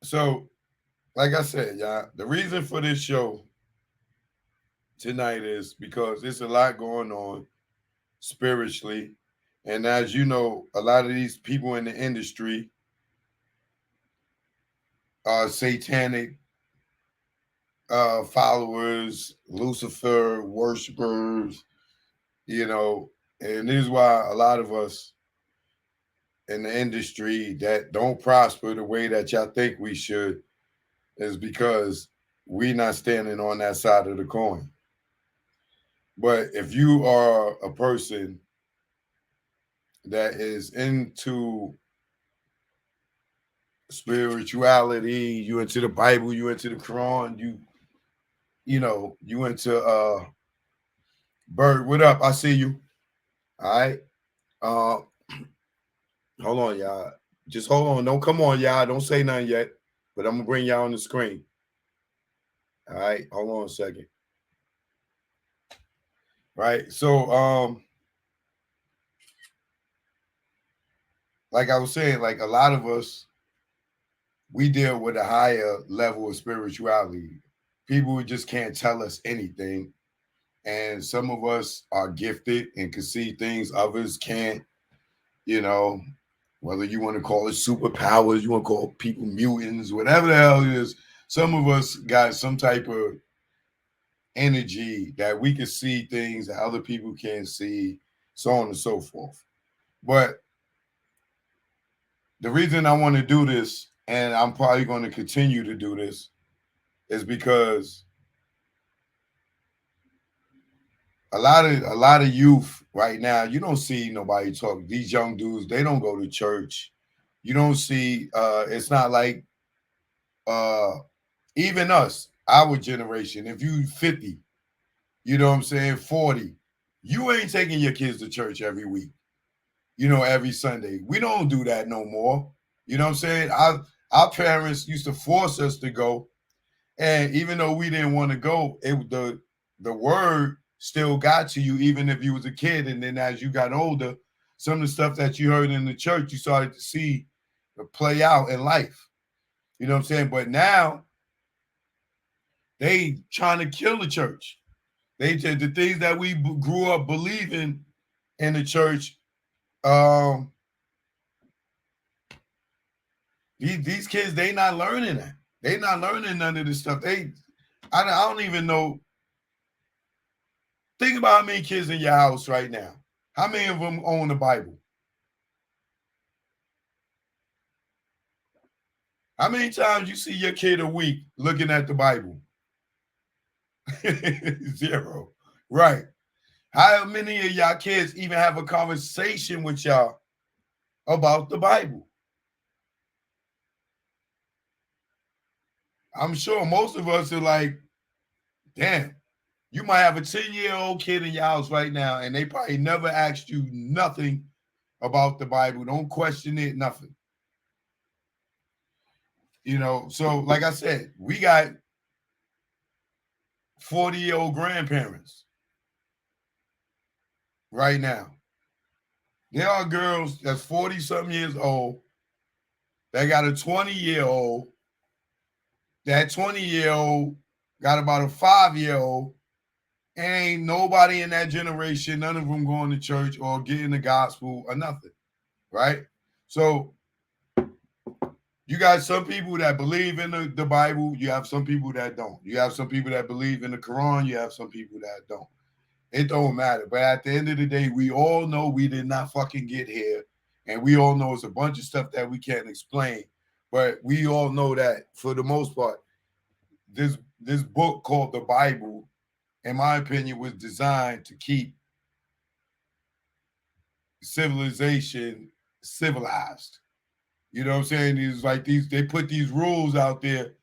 So, like I said, y'all, the reason for this show tonight is because there's a lot going on spiritually. And as you know, a lot of these people in the industry are satanic followers, Lucifer worshipers, you know, and this is why a lot of us in the industry that don't prosper the way that y'all think we should is because we not standing on that side of the coin. But if you are a person that is into spirituality, you into the Bible, you into the Quran, you know, you into Bird, what up? I see you. All right. Uh hold on, y'all. Just hold on. Don't come on, y'all. Don't say nothing yet. But I'm gonna bring y'all on the screen. All right, hold on a second. Right. So like I was saying, like a lot of us, we deal with a higher level of spirituality. People who just can't tell us anything. And some of us are gifted and can see things others can't, you know, whether you want to call it superpowers, you want to call people mutants, whatever the hell it is. Some of us got some type of energy that we can see things that other people can't see, so on and so forth. But the reason I want to do this, and I'm probably going to continue to do this, is because a lot of youth right now, you don't see nobody talk. These young dudes, they don't go to church. You don't see it's not like uh even us, our generation, if you 50, you know what I'm saying, 40, you ain't taking your kids to church every week, you know, every Sunday. We don't do that no more. You know what I'm saying? Our parents used to force us to go. And even though we didn't want to go, the word still got to you, even if you was a kid. And then as you got older, some of the stuff that you heard in the church, you started to see play out in life. You know what I'm saying? But now they trying to kill the church. They the things that we grew up believing in the church. Um, these kids, they not learning that. They not learning none of this stuff. I don't even know. Think about how many kids in your house right now. How many of them own the Bible? How many times you see your kid a week looking at the Bible? Zero. Right. How many of y'all kids even have a conversation with y'all about the Bible? I'm sure most of us are like, damn, you might have a 10-year-old kid in your house right now, and they probably never asked you nothing about the Bible. Don't question it, nothing. You know, so like I said, we got 40-year-old grandparents right now. There are girls that's 40 something years old that got a 20-year-old. That 20-year-old got about a 5-year-old. And ain't nobody in that generation, none of them going to church or getting the gospel or nothing. Right? So you got some people that believe in the Bible. You have some people that don't. You have some people that believe in the Quran. You have some people that don't. It don't matter. But at the end of the day, we all know we did not fucking get here. And we all know it's a bunch of stuff that we can't explain. But we all know that for the most part, this book called the Bible, in my opinion, was designed to keep civilization civilized. You know what I'm saying? It's like they put these rules out there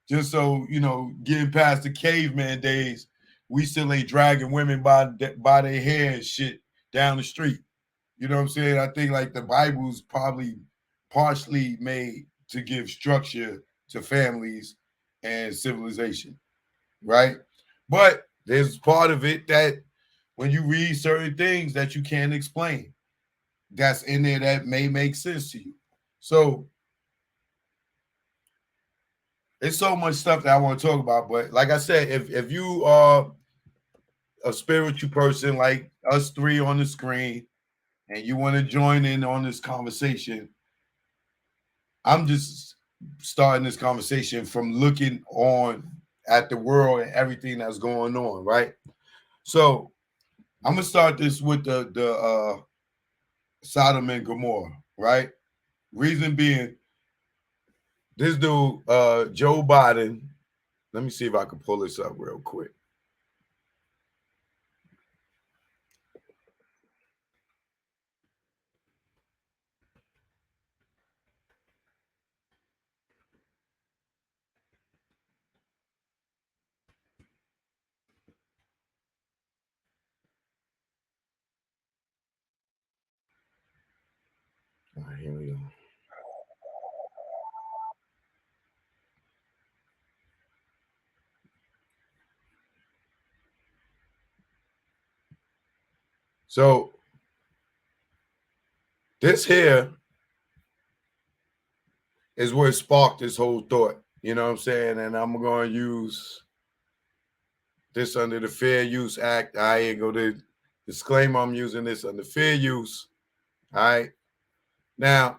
just so, you know, getting past the caveman days, we still ain't dragging women by their hair and shit down the street. You know what I'm saying? I think like the Bible's probably partially made to give structure to families and civilization, right? But there's part of it that when you read certain things that you can't explain, that's in there that may make sense to you. So It's so much stuff that I want to talk about, but like I said, if you are a spiritual person like us three on the screen and you want to join in on this conversation, I'm just starting this conversation from looking on at the world and everything that's going on, right? So I'm gonna start this with the Sodom and Gomorrah, right? Reason being, this dude, Joe Biden. Let me see if I can pull this up real quick. All right, here we go. So this here is what sparked this whole thought. You know what I'm saying? And I'm going to use this under the Fair Use Act. I ain't go to disclaimer. I'm using this under fair use. All right. Now,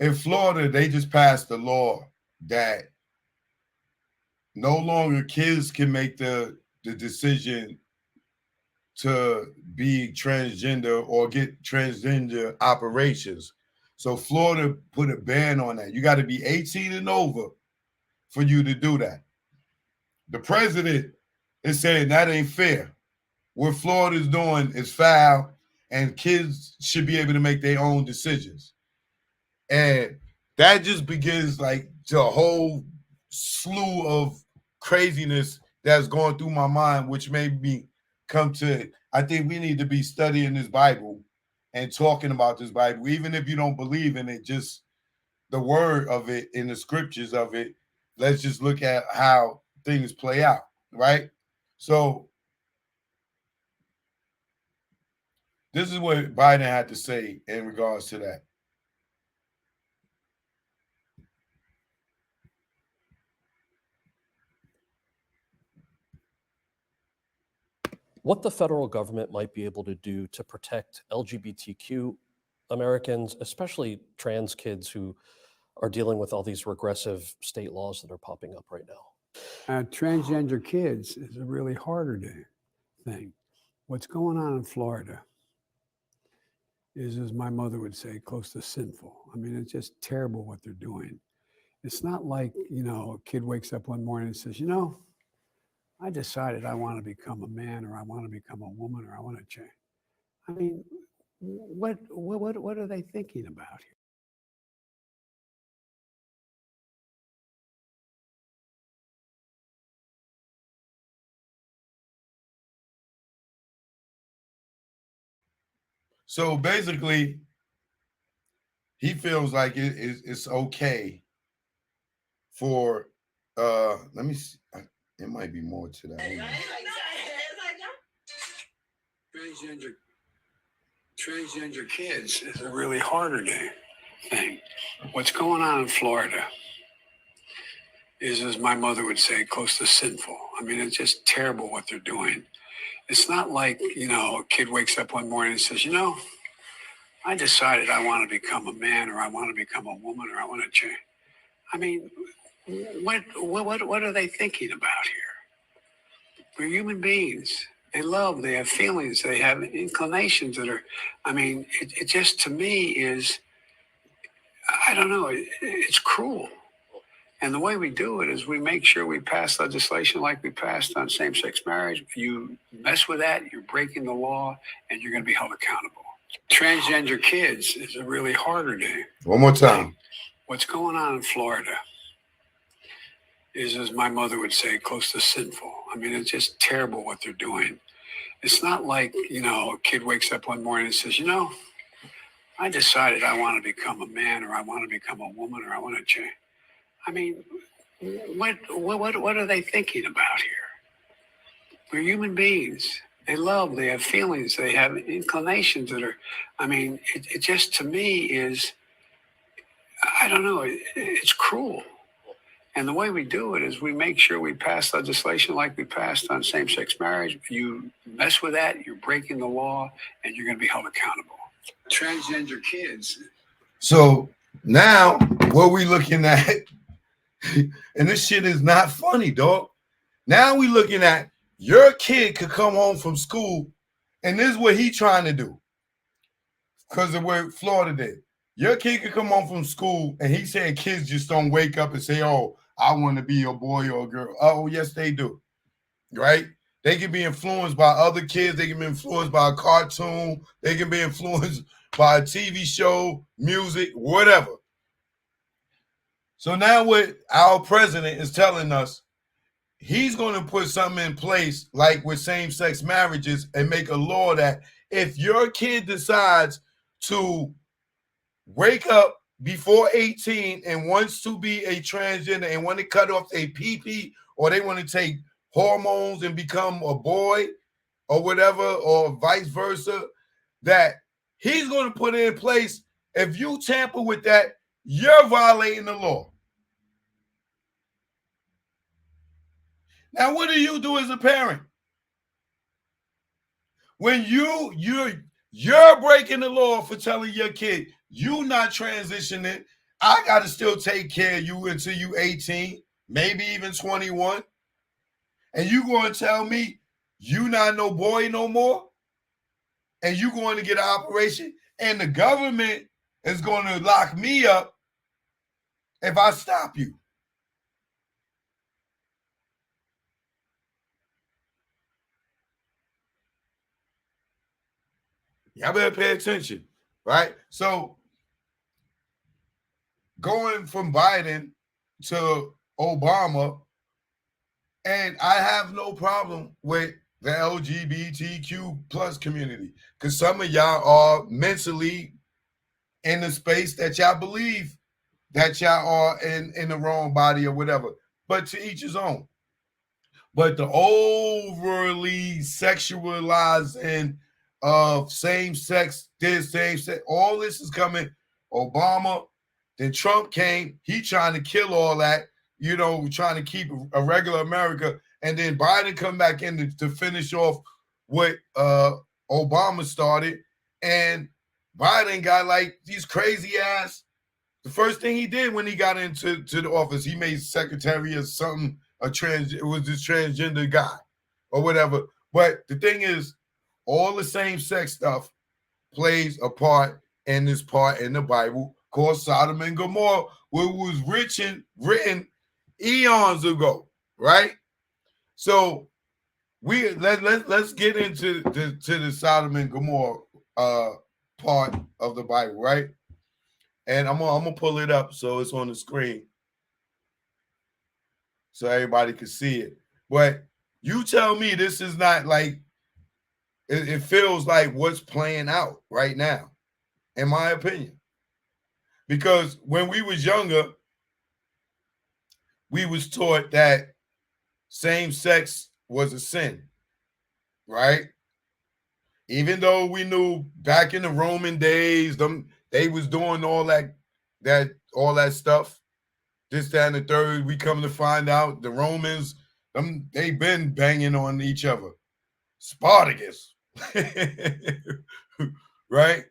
in Florida, they just passed a law that no longer kids can make the decision to be transgender or get transgender operations. So Florida put a ban on that. You got to be 18 and over for you to do that. The president is saying that ain't fair. What Florida's doing is foul, and kids should be able to make their own decisions. And that just begins like a whole slew of craziness that's going through my mind, which made me come to, I think we need to be studying this Bible and talking about this Bible, even if you don't believe in it, just the word of it in the scriptures of it. Let's just look at how things play out, right? So this is what Biden had to say in regards to that. What the federal government might be able to do to protect LGBTQ Americans, especially trans kids who are dealing with all these regressive state laws that are popping up right now. Transgender kids is a really harder thing. What's going on in Florida is, as my mother would say, close to sinful. I mean, it's just terrible what they're doing. It's not like, a kid wakes up one morning and says, I decided I want to become a man, or I want to become a woman, or I want to change. I mean, what are they thinking about here? So basically, he feels like it's okay for let me see, it might be more to that. Transgender kids is a really harder thing. What's going on in Florida is, as my mother would say, close to sinful. I mean, it's just terrible what they're doing. It's not like, a kid wakes up one morning and says, I decided I want to become a man, or I want to become a woman, or I want to change. I mean, what are they thinking about here? We're human beings. They love, they have feelings, they have inclinations that are, it just, to me, is, I don't know, it's cruel. And the way we do it is we make sure we pass legislation like we passed on same-sex marriage. You mess with that, you're breaking the law, and you're going to be held accountable. Transgender kids is a really harder thing. One more time. What's going on in Florida is, as my mother would say, close to sinful. I mean, it's just terrible what they're doing. It's not like, a kid wakes up one morning and says, I decided I want to become a man, or I want to become a woman, or I want to change. I mean, what are they thinking about here? We're human beings. They love, they have feelings, they have inclinations that are, it just, to me, is, I I don't know. It's cruel. And the way we do it is we make sure we pass legislation like we passed on same-sex marriage. You mess with that, you're breaking the law, and you're going to be held accountable. Transgender kids. So now what we looking at, and this shit is not funny, dog. Now we looking at your kid could come home from school, and this is what he trying to do. Because of what Florida did. Your kid could come home from school, and he said kids just don't wake up and say, oh, I want to be a boy or a girl. Oh, yes, they do. Right? They can be influenced by other kids. They can be influenced by a cartoon. They can be influenced by a TV show, music, whatever. So now what our president is telling us, he's going to put something in place like with same-sex marriages and make a law that if your kid decides to wake up before 18 and wants to be a transgender and want to cut off a pee-pee, or they want to take hormones and become a boy or whatever, or vice versa, that he's going to put it in place. If you tamper with that, you're violating the law. Now, what do you do as a parent? When you're breaking the law for telling your kid you not transitioning, I got to still take care of you until you 18, maybe even 21. And you going to tell me you not no boy no more? And you going to get an operation? And the government is going to lock me up if I stop you. Y'all better pay attention, right? So going from Biden to Obama, and I have no problem with the LGBTQ plus community, because some of y'all are mentally in the space that y'all believe that y'all are in the wrong body or whatever. But to each his own. But the overly sexualizing of same-sex, all this is coming. Obama, then Trump came, he trying to kill all that, trying to keep a regular America. And then Biden come back in to finish off what Obama started. And Biden got like these crazy ass. The first thing he did when he got into the office, he made secretary or something, it was this transgender guy or whatever. But the thing is, all the same sex stuff plays a part in this part in the Bible called Sodom and Gomorrah, which was written eons ago, right? So let's get into the Sodom and Gomorrah part of the Bible, right? And I'm gonna pull it up so it's on the screen so everybody can see it. But you tell me this is not like it feels like what's playing out right now, in my opinion. Because when we was younger, we was taught that same sex was a sin, right? Even though we knew back in the Roman days, they was doing all that stuff. This, that, and the third. We come to find out the Romans, they been banging on each other. Spartacus. Right?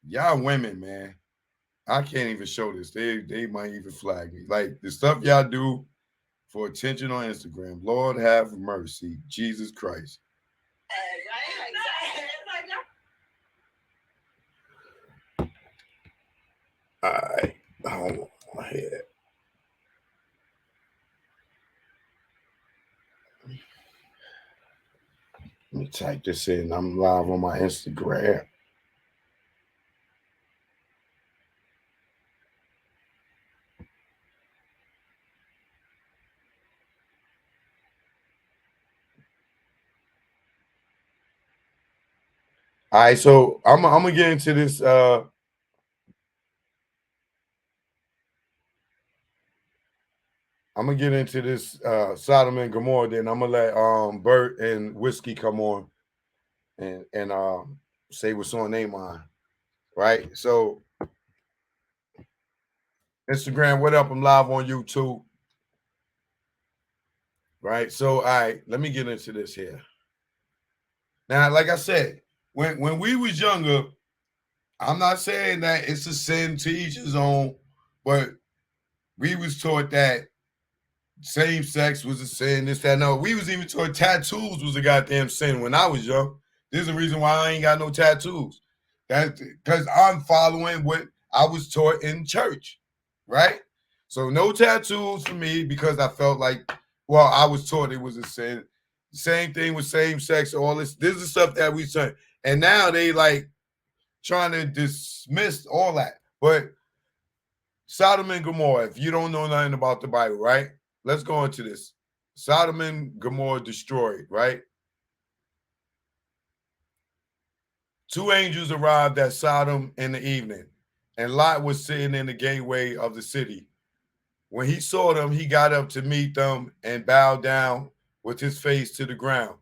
Y'all women, man. I can't even show this. They might even flag me. Like the stuff y'all do for attention on Instagram. Lord have mercy. Jesus Christ. All right. Hold on my head. Let me type this in. I'm live on my Instagram. All right, so I'm gonna get into this. I'm gonna get into this Sodom and Gomorrah. Then I'm gonna let Bert and Whiskey come on and say what's on their mind. Right. So Instagram, what up? I'm live on YouTube. Right. So, all right, let me get into this here. Now, like I said, when we was younger, I'm not saying that it's a sin to each his own, but we was taught that same sex was a sin, this, that, no. We was even taught tattoos was a goddamn sin when I was young. There's a reason why I ain't got no tattoos. That's because I'm following what I was taught in church, right? So no tattoos for me because I felt like, well, I was taught it was a sin. Same thing with same sex, all this. This is stuff that we said. And now they like trying to dismiss all that. But Sodom and Gomorrah, if you don't know nothing about the Bible, right? Let's go into this. Sodom and Gomorrah destroyed, right? 2 angels arrived at Sodom in the evening, and Lot was sitting in the gateway of the city. When he saw them, he got up to meet them and bowed down with his face to the ground.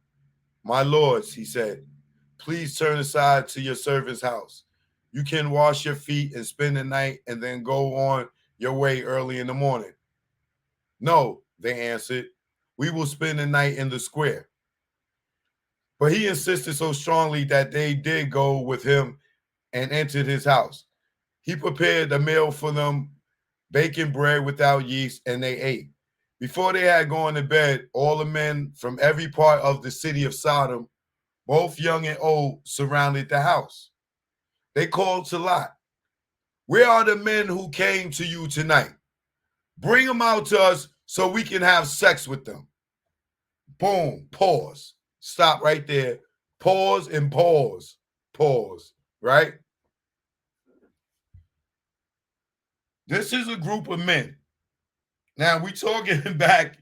My lords, he said, please turn aside to your servant's house. You can wash your feet and spend the night and then go on your way early in the morning. No, they answered, we will spend the night in the square. But he insisted so strongly that they did go with him and entered his house. He prepared a meal for them, baking bread without yeast, and they ate. Before they had gone to bed, all the men from every part of the city of Sodom, both young and old, surrounded the house. They called to Lot, where are the men who came to you tonight? Bring them out to us so we can have sex with them. Boom, pause. Stop right there. Pause and pause. Pause, right? This is a group of men. Now we talking back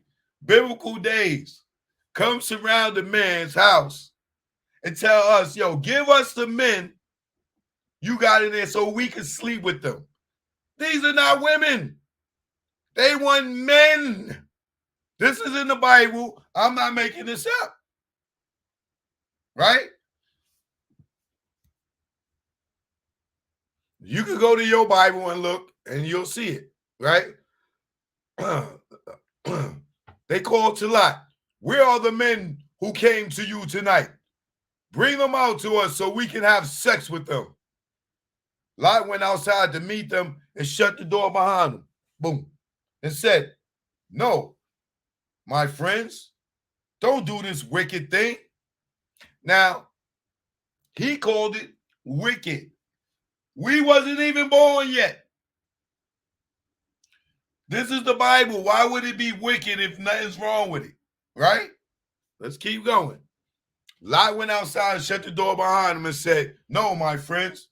biblical days. Come surround the man's house and tell us, yo, give us the men you got in there so we can sleep with them. These are not women. They want men. This is in the Bible. I'm not making this up. Right? You can go to your Bible and look and you'll see it. Right? They called to Lot. Where are the men who came to you tonight? Bring them out to us so we can have sex with them. Lot went outside to meet them and shut the door behind him. Boom. And said, no, my friends, don't do this wicked thing. Now, he called it wicked. We wasn't even born yet. This is the Bible. Why would it be wicked if nothing's wrong with it? Right? Let's keep going. Lot went outside and shut the door behind him and said, no, my friends,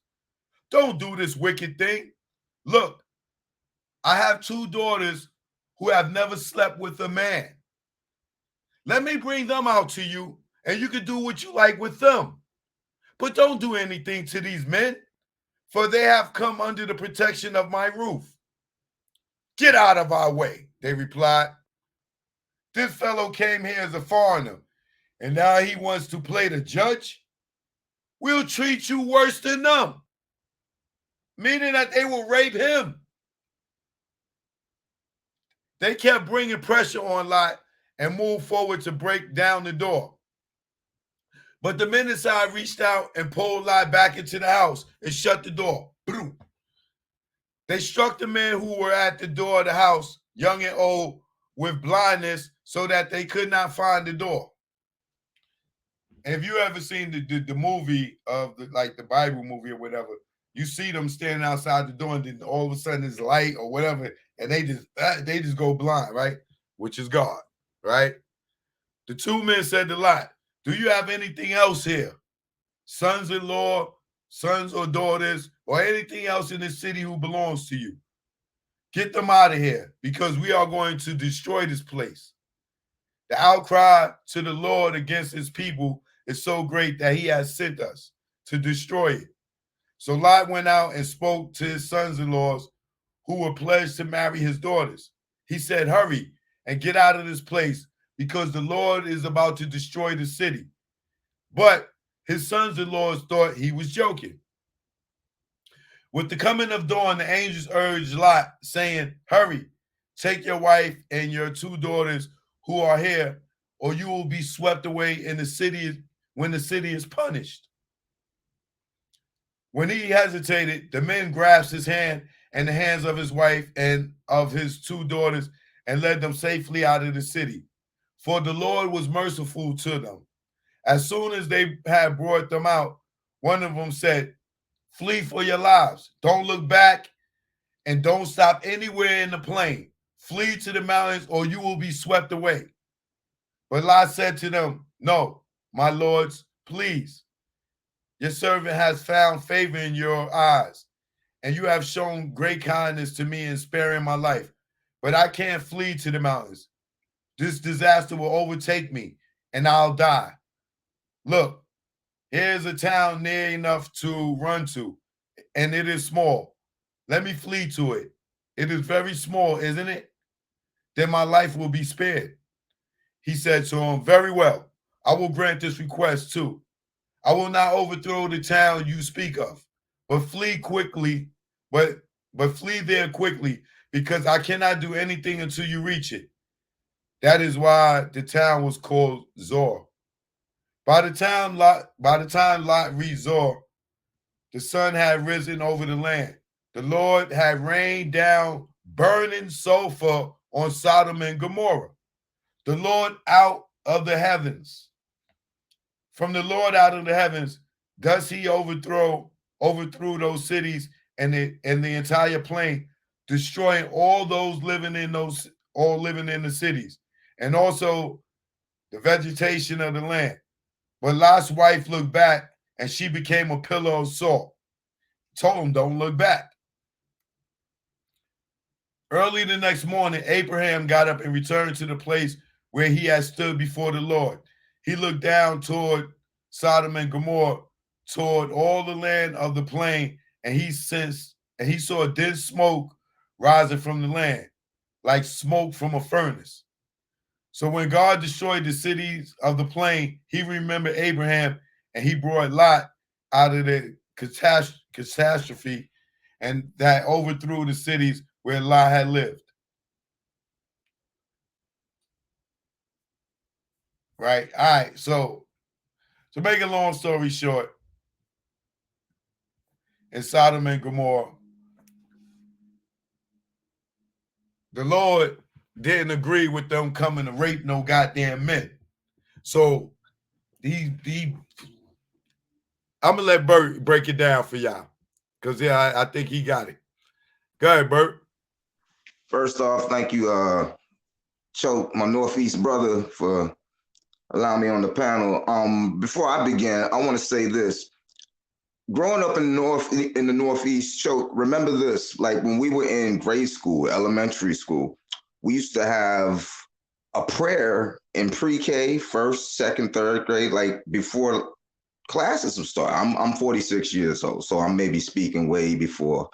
don't do this wicked thing. Look, I have 2 daughters who have never slept with a man. Let me bring them out to you, and you can do what you like with them. But don't do anything to these men, for they have come under the protection of my roof. Get out of our way, they replied. This fellow came here as a foreigner, and now he wants to play the judge? We'll treat you worse than them. Meaning that they will rape him. They kept bringing pressure on Lot and moved forward to break down the door. But the men inside reached out and pulled Lot back into the house and shut the door. Boom. They struck the men who were at the door of the house, young and old, with blindness so that they could not find the door. And if you ever seen the movie of the Bible movie or whatever, you see them standing outside the door and then all of a sudden it's light or whatever, and they just go blind, right? Which is God, right? The 2 men said to Lot, do you have anything else here? Sons-in-law, sons or daughters, or anything else in the city who belongs to you? Get them out of here, because we are going to destroy this place. The outcry to the Lord against his people is so great that he has sent us to destroy it. So Lot went out and spoke to his sons-in-laws who were pledged to marry his daughters. He said, hurry and get out of this place, because the Lord is about to destroy the city. But his sons-in-laws thought he was joking. With the coming of dawn, the angels urged Lot, saying, "Hurry, take your wife and your 2 daughters who are here, or you will be swept away in the city when the city is punished." When he hesitated, the men grasped his hand and the hands of his wife and of his 2 daughters and led them safely out of the city. For the Lord was merciful to them. As soon as they had brought them out, one of them said, "Flee for your lives. Don't look back and don't stop anywhere in the plain. Flee to the mountains or you will be swept away." But Lot said to them, "No, my lords, please. Your servant has found favor in your eyes, and you have shown great kindness to me in sparing my life. But I can't flee to the mountains. This disaster will overtake me, and I'll die. Look, here's a town near enough to run to, and it is small. Let me flee to it. It is very small, isn't it? Then my life will be spared." He said to him, "Very well. I will grant this request too. I will not overthrow the town you speak of, but flee quickly, but flee there quickly, because I cannot do anything until you reach it." That is why the town was called Zor. By the time Lot reached Zor, the sun had risen over the land. The Lord had rained down burning sulfur on Sodom and Gomorrah. The Lord out of the heavens. From the Lord out of the heavens, thus he overthrew those cities and the entire plain, destroying all living in the cities, and also the vegetation of the land. But Lot's wife looked back, and she became a pillar of salt. Told him, "Don't look back." Early the next morning, Abraham got up and returned to the place where he had stood before the Lord. He looked down toward Sodom and Gomorrah, toward all the land of the plain, and he saw dense smoke rising from the land, like smoke from a furnace. So when God destroyed the cities of the plain, he remembered Abraham, and he brought Lot out of the catastrophe and that overthrew the cities where Lot had lived. Right? All right. So to make a long story short, in Sodom and Gomorrah, the Lord didn't agree with them coming to rape no goddamn men. So I'm gonna let Bert break it down for y'all, because I think he got it. Go ahead, Bert. First off, thank you, Choke, my Northeast brother, for allowing me on the panel. Before I begin, I want to say this. Growing up in the Northeast, Choke, remember this, like when we were in grade school, elementary school, we used to have a prayer in pre-K, first, second, third grade, like before classes would start. I'm 46 years old, so I'm maybe speaking way before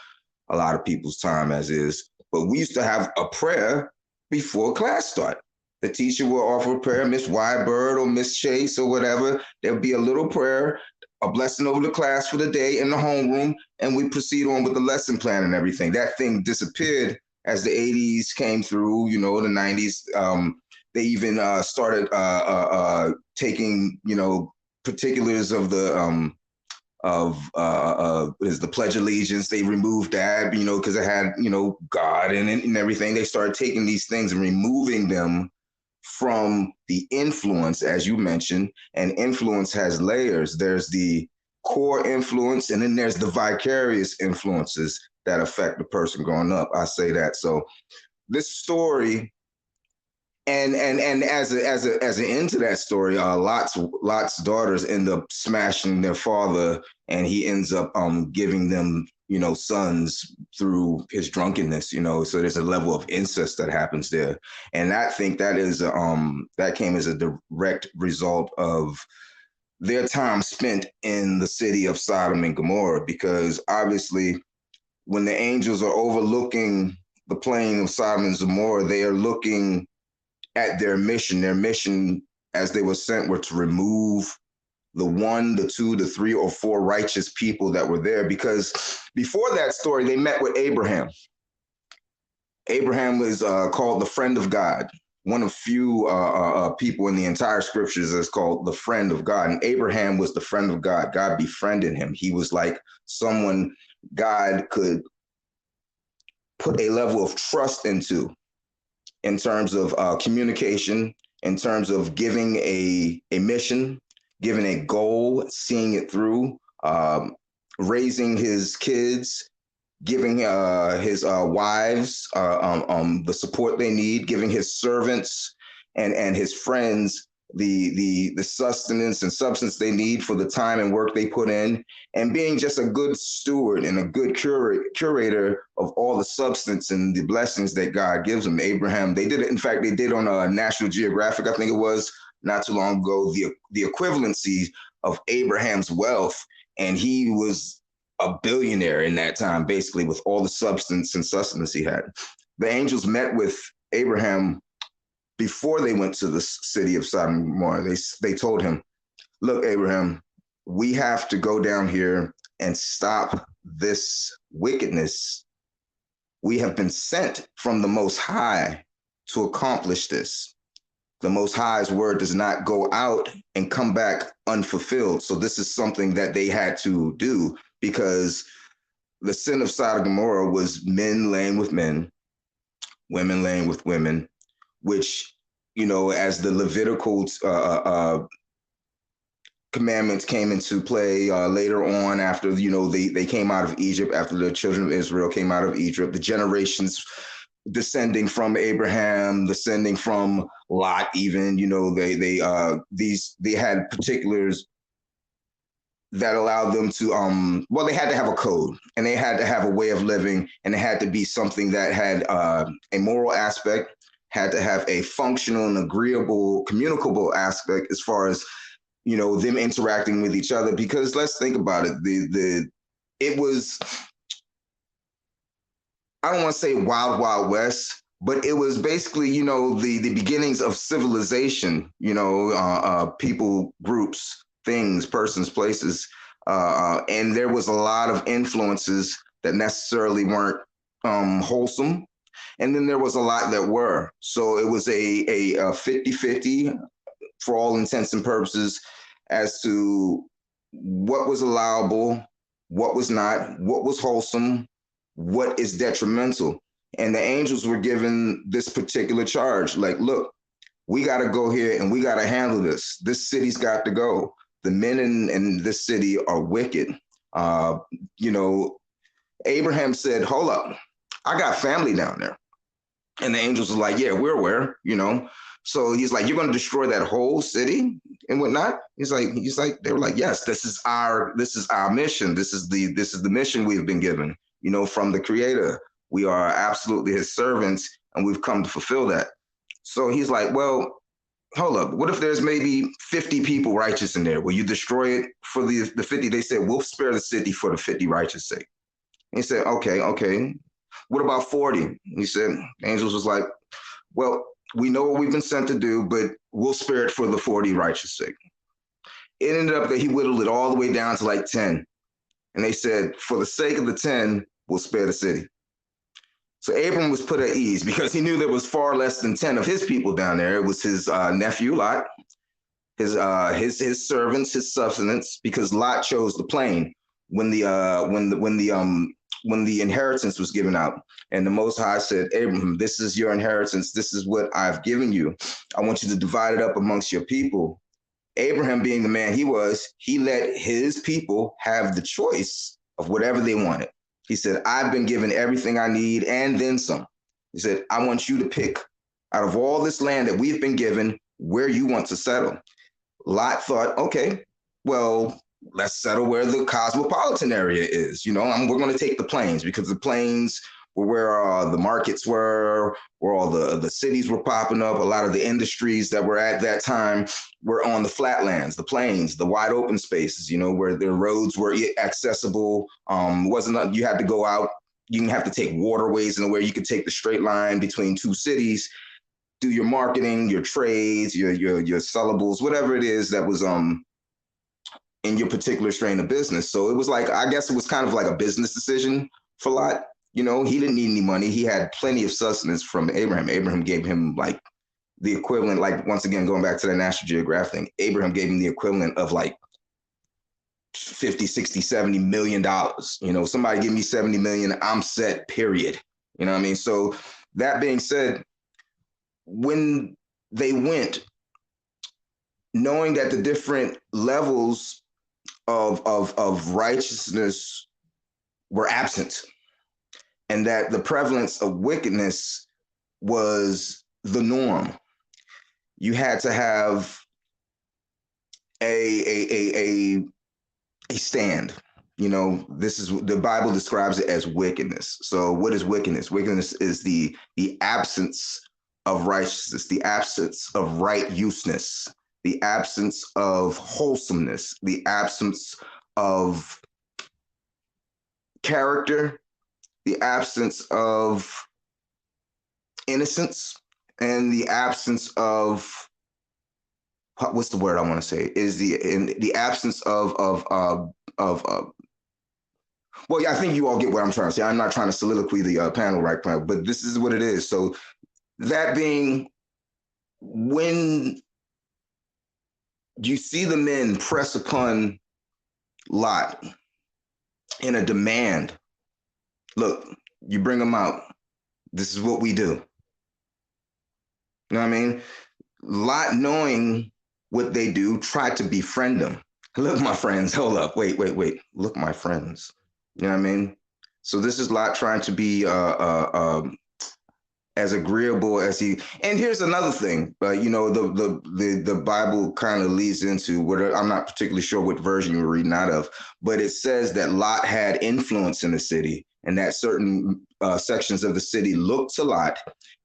a lot of people's time as is. But we used to have a prayer before class start. The teacher will offer a prayer, Miss Wybird or Miss Chase or whatever. There'll be a little prayer, a blessing over the class for the day in the homeroom, and we proceed on with the lesson plan and everything. That thing disappeared as the 80s came through, the 90s. They even started taking, particulars of the is the Pledge of Allegiance. They removed that, because it had, God in it and everything. They started taking these things and removing them from the influence, as you mentioned, and influence has layers. There's the core influence, and then there's the vicarious influences that affect the person growing up. I say that. So this story, and as an end to that story, Lot's daughters end up smashing their father, and he ends up giving them sons through his drunkenness. So there's a level of incest that happens there, and I think that is that came as a direct result of their time spent in the city of Sodom and Gomorrah, because obviously when the angels are overlooking the plain of Sodom and Gomorrah, they are looking at their mission. Their mission, as they were sent, were to remove the one, the two, the three, or four righteous people that were there. Because before that story, they met with Abraham. Abraham was called the friend of God, one of few people in the entire scriptures that's called the friend of God. And Abraham was the friend of God. God befriended him. He was like someone God could put a level of trust into in terms of communication, in terms of giving a mission, giving a goal, seeing it through, raising his kids, giving his wives the support they need, giving his servants and his friends the sustenance and substance they need for the time and work they put in, and being just a good steward and a good curator of all the substance and the blessings that God gives them. Abraham, they did it. In fact, they did on National Geographic, I think it was not too long ago, the equivalency of Abraham's wealth, and he was a billionaire in that time, basically, with all the substance and sustenance he had. The angels met with Abraham before they went to the city of Sodom and Gomorrah. They told him, look, Abraham, we have to go down here and stop this wickedness. We have been sent from the Most High to accomplish this. The Most High's word does not go out and come back unfulfilled. So this is something that they had to do, because the sin of Sodom and Gomorrah was men laying with men, women laying with women, which, you know, as the Levitical commandments came into play later on, after, you know, they came out of Egypt, after the children of Israel came out of Egypt, the generations descending from Abraham, descending from Lot, even, you know, they had particulars that allowed them to well, they had to have a code, and they had to have a way of living, and it had to be something that had a moral aspect, had to have a functional and agreeable, communicable aspect as far as, you know, them interacting with each other. Because let's think about it, it was, I don't want to say wild, wild west, but it was basically, you know, the beginnings of civilization, you know, people, groups, things, persons, places. And there was a lot of influences that necessarily weren't wholesome. And then there was a lot that were. So it was a 50-50 for all intents and purposes as to what was allowable, what was not, what was wholesome, what is detrimental. And the angels were given this particular charge. Like, look, we got to go here and we got to handle this. This city's got to go. The men in this city are wicked. You know, Abraham said, hold up, I got family down there. And the angels were like, yeah, we're aware, you know. So he's like, you're going to destroy that whole city and whatnot. He's like, they were like, yes, this is our mission. This is the mission we've been given, you know, from the Creator. We are absolutely his servants, and we've come to fulfill that. So he's like, well, hold up. What if there's maybe 50 people righteous in there? Will you destroy it for the 50? They said, we'll spare the city for the 50 righteous sake. And he said, okay. What about 40? He said, angels was like, well, we know what we've been sent to do, but we'll spare it for the 40 righteous sake. It ended up that he whittled it all the way down to like 10. And they said, for the sake of the 10, we'll spare the city. So Abram was put at ease because he knew there was far less than 10 of his people down there. It was his nephew Lot, his servants, his sustenance, because Lot chose the plain when the inheritance was given out. And the Most High said, Abram, this is your inheritance. This is what I've given you. I want you to divide it up amongst your people. Abraham, being the man he was, he let his people have the choice of whatever they wanted. He said, I've been given everything I need and then some. He said, I want you to pick out of all this land that we've been given where you want to settle. Lot thought, okay, well, let's settle where the cosmopolitan area is. You know, we're going to take the plains because the plains were where the markets were, where all the cities were popping up. A lot of the industries that were at that time were on the flatlands, the plains, the wide open spaces, you know, where the roads were accessible. Wasn't you had to go out. You didn't have to take waterways in where you could take the straight line between two cities, do your marketing, your trades, your sellables, whatever it is that was in your particular strain of business. So it was like, I guess it was kind of like a business decision for Lot. You know, he didn't need any money. He had plenty of sustenance from Abraham. Abraham gave him like the equivalent, like once again, going back to the National Geographic thing, Abraham gave him the equivalent of like 50, 60, 70 million dollars. You know, somebody give me 70 million, I'm set, period. You know what I mean? So that being said, when they went, knowing that the different levels of righteousness were absent, and that the prevalence of wickedness was the norm, you had to have a stand. You know, this is, the Bible describes it as wickedness. So what is wickedness? Wickedness is the absence of righteousness, the absence of right useness, the absence of wholesomeness, the absence of character, the absence of innocence, and the absence of, what's the word I want to say, is the absence of well, yeah, I think you all get what I'm trying to say. I'm not trying to soliloquy the panel right now, but this is what it is. So that being, when you see the men press upon Lot in a demand, look, you bring them out, this is what we do. You know what I mean? Lot, knowing what they do, tried to befriend them. Look, my friends, hold up, wait. Look, my friends. You know what I mean? So this is Lot trying to be as agreeable as he. And here's another thing, you know, the Bible kind of leads into what, I'm not particularly sure what version you're reading out of, but it says that Lot had influence in the city, and that certain sections of the city looked to Lot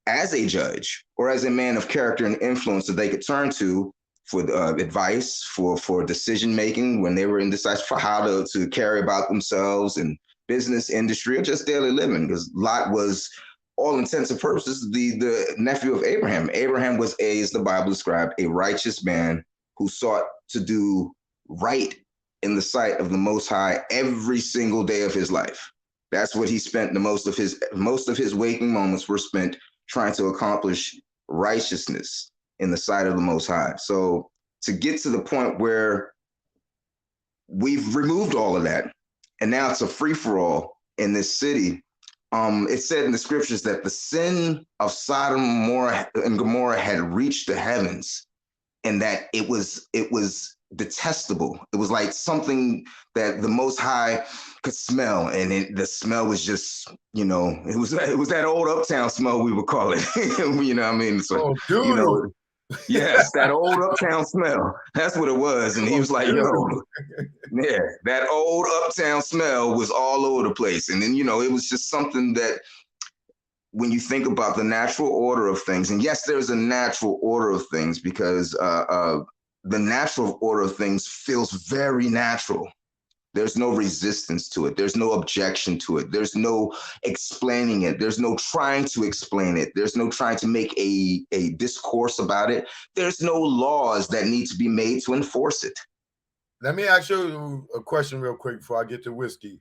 as a judge or as a man of character and influence that they could turn to for advice, for decision making when they were indecisive, for how to carry about themselves in business, industry, or just daily living. Because Lot was, all intents and purposes, the nephew of Abraham. Abraham was, as the Bible described, a righteous man who sought to do right in the sight of the Most High every single day of his life. That's what he spent the most of his waking moments were spent trying to accomplish righteousness in the sight of the Most High. So to get to the point where we've removed all of that, and now it's a free-for-all in this city, it said in the scriptures that the sin of Sodom and Gomorrah had reached the heavens, and that it was detestable. It was like something that the Most High could smell, and the smell was just, you know, it was that old uptown smell, we would call it. You know what I mean? So, you know, yes, that old uptown smell. That's what it was. And he was like, yo, yeah, that old uptown smell was all over the place. And then, you know, it was just something that, when you think about the natural order of things, and yes, there's a natural order of things, because the natural order of things feels very natural. There's no resistance to it. There's no objection to it. There's no explaining it. There's no trying to explain it. There's no trying to make a discourse about it. There's no laws that need to be made to enforce it. Let me ask you a question real quick before I get to whiskey.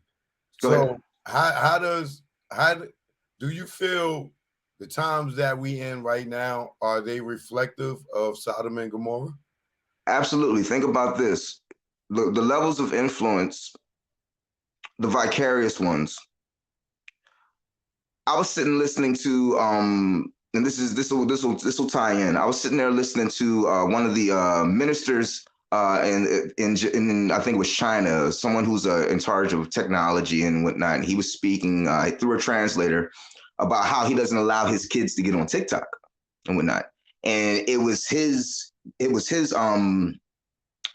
Go ahead. How do you feel the times that we in right now, are they reflective of Sodom and Gomorrah? Absolutely. Think about this. The levels of influence, the vicarious ones. I was sitting listening to and this will tie in. I was sitting there listening to one of the ministers in I think it was China, someone who's in charge of technology and whatnot. And he was speaking through a translator about how he doesn't allow his kids to get on TikTok and whatnot. And it was his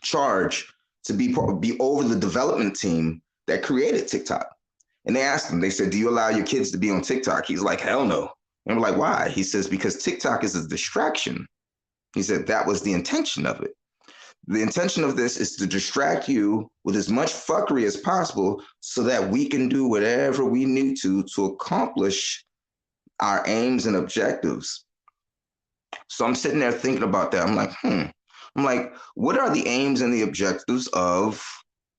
charge to be over the development team that created TikTok. And they asked him, they said, do you allow your kids to be on TikTok? He's like, hell no. And we're like, why? He says, because TikTok is a distraction. He said that was the intention of it. The intention of this is to distract you with as much fuckery as possible so that we can do whatever we need to accomplish our aims and objectives. So I'm sitting there thinking about that. I'm like, I'm like, what are the aims and the objectives of,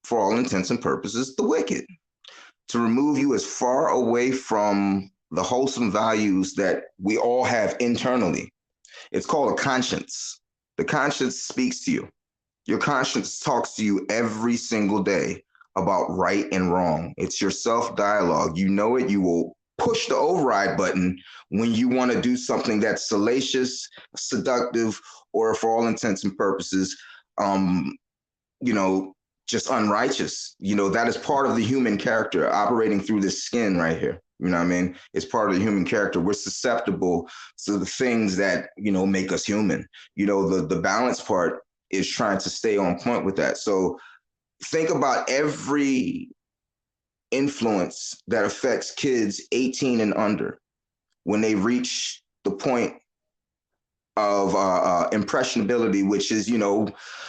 for all intents and purposes, the wicked? To remove you as far away from the wholesome values that we all have internally. It's called a conscience. The conscience speaks to you. Your conscience talks to you every single day about right and wrong. It's your self dialogue. You know it. You will push the override button when you want to do something that's salacious, seductive, or for all intents and purposes, um, you know, just unrighteous. You know, that is part of the human character operating through this skin right here. You know what I mean? It's part of the human character. We're susceptible to the things that, you know, make us human. You know, the balance part is trying to stay on point with that. So think about every influence that affects kids 18 and under when they reach the point of impressionability, which is, you know,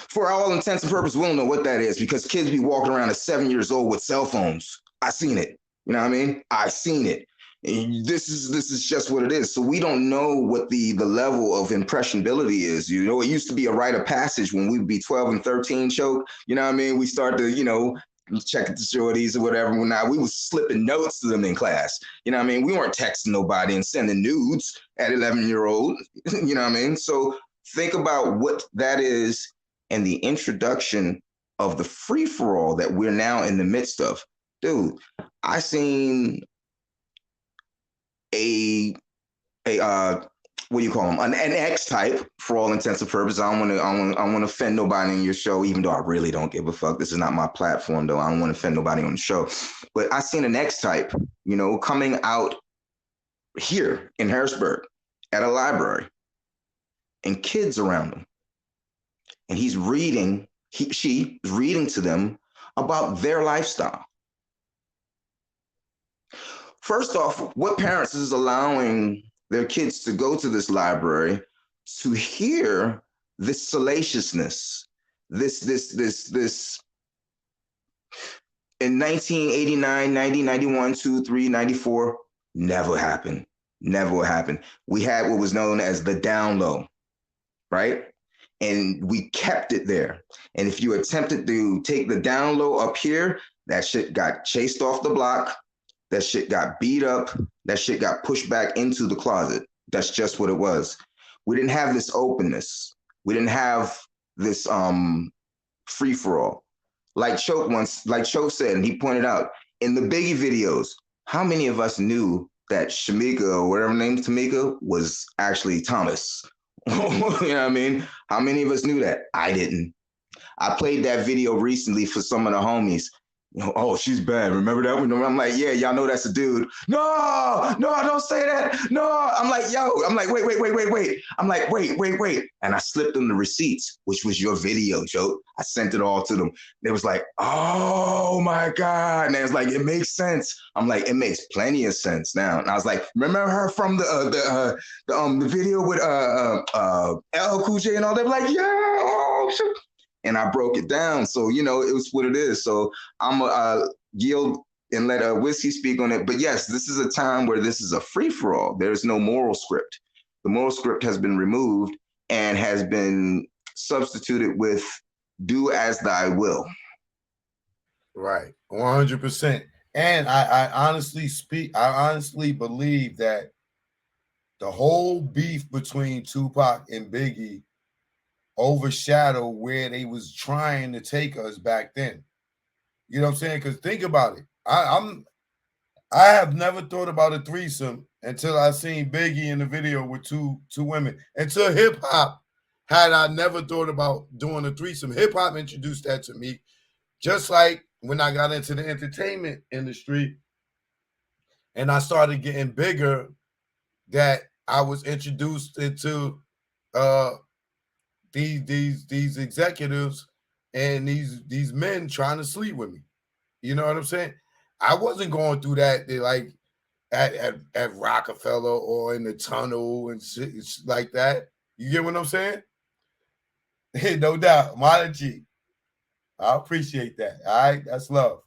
for all intents and purposes, we don't know what that is because kids be walking around at 7 years old with cell phones. I seen it. You know what I mean? I seen it. And this is just what it is. So we don't know what the level of impressionability is. You know, it used to be a rite of passage when we'd be 12 and 13, choke. You know what I mean? We start to, you know, check the shorties or whatever. Now we was slipping notes to them in class. You know what I mean? We weren't texting nobody and sending nudes at 11-year-old. You know what I mean? So think about what that is and the introduction of the free for all that we're now in the midst of. Dude, I seen a what do you call them? An X type for all intents and purposes. I don't want to offend nobody in your show, even though I really don't give a fuck. This is not my platform, though. I don't want to offend nobody on the show. But I seen an X type, you know, coming out here in Harrisburg at a library, and kids around him, and he's reading. She is reading to them about their lifestyle. First off, what parents is allowing their kids to go to this library to hear this salaciousness, this in 1989, 90, 91, 2, 3, 94, never happened. Never happened. We had what was known as the down low, right? And we kept it there. And if you attempted to take the down low up here, that shit got chased off the block. That shit got beat up. That shit got pushed back into the closet. That's just what it was. We didn't have this openness. We didn't have this free for all. Like Choke said, and he pointed out in the Biggie videos, how many of us knew that Shamika or whatever her name is, Tamika, was actually Thomas? You know what I mean? How many of us knew that? I didn't. I played that video recently for some of the homies. You know, oh, she's bad. Remember that one? I'm like, yeah, y'all know that's a dude. No, don't say that. No, I'm like, wait. I'm like, wait. And I slipped them the receipts, which was your video, Joe. I sent it all to them. They was like, oh my God. And they was like, it makes sense. I'm like, it makes plenty of sense now. And I was like, remember her from the video with LL Cool J and all? They were like, yeah, oh, shit. And I broke it down. So, you know, it was what it is. So I'm going to yield and let Whiskey speak on it. But yes, this is a time where this is a free-for-all. There's no moral script. The moral script has been removed and has been substituted with do as thy will. Right. 100%. And I honestly believe that the whole beef between Tupac and Biggie overshadow where they was trying to take us back then. You know what I'm saying? Because think about it. I have never thought about a threesome until I seen Biggie in the video with two women. Until hip hop had I never thought about doing a threesome. Hip hop introduced that to me. Just like when I got into the entertainment industry and I started getting bigger, that I was introduced into these executives and these men trying to sleep with me. You know what I'm saying? I wasn't going through that like at Rockefeller or in the tunnel and shit like that. You get what I'm saying? Hey, no doubt. Apology. I appreciate that. All right, that's love.